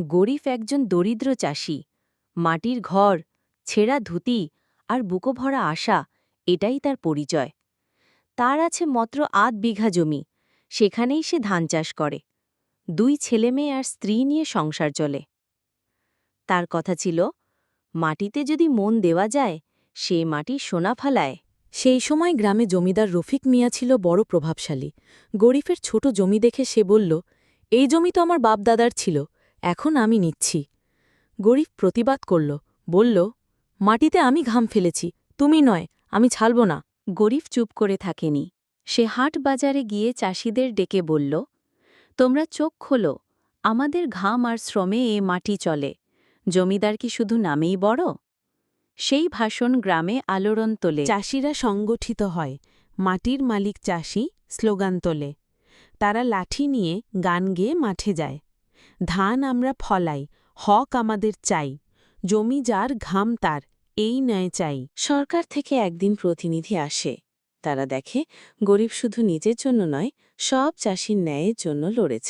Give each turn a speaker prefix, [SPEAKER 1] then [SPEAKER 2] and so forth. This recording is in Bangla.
[SPEAKER 1] গরিব একজন দরিদ্র চাষি। মাটির ঘর, ছেঁড়া ধুতি আর বুকো ভরা আশা, এটাই তার পরিচয়। তার আছে মাত্র ৮ বিঘা জমি, সেখানেই সে ধান চাষ করে। ২ ছেলেমেয়ে আর স্ত্রী নিয়ে সংসার চলে। তার কথা ছিল, মাটিতে যদি মন দেওয়া যায়, সে মাটি সোনা ফালায়।
[SPEAKER 2] সেই সময় গ্রামে জমিদার রফিক মিয়া ছিল বড় প্রভাবশালী। গরিফের ছোট জমি দেখে সে বলল, এই জমি তো আমার বাপদাদার ছিল, এখন আমি নিচ্ছি। গরিফ প্রতিবাদ করল, বলল, মাটিতে আমি ঘাম ফেলেছি, তুমি নয়, আমি ছাড়ব না।
[SPEAKER 1] গরিব চুপ করে থাকেনি। সে হাট বাজারে গিয়ে চাষিদের ডেকে বলল, তোমরা চোখ খোলো, আমাদের ঘাম আর শ্রমে এ মাটি চলে। জমিদার কি শুধু নামেই বড়? সেই ভাষণ গ্রামে আলোড়ন তোলে।
[SPEAKER 2] চাষিরা সংগঠিত হয়, মাটির মালিক চাষি স্লোগান তোলে। তারা লাঠি নিয়ে গান গেয়ে মাঠে যায়। ধান আমরা ফলাই, হক আমাদের চাই, জমি যার ঘাম তার, এই ন্যায় চাই।
[SPEAKER 1] সরকার থেকে একদিন প্রতিনিধি আসে। তারা দেখে গরিব শুধু নিজের জন্য নয়, সব চাষির ন্যায়ের জন্য লড়েছে।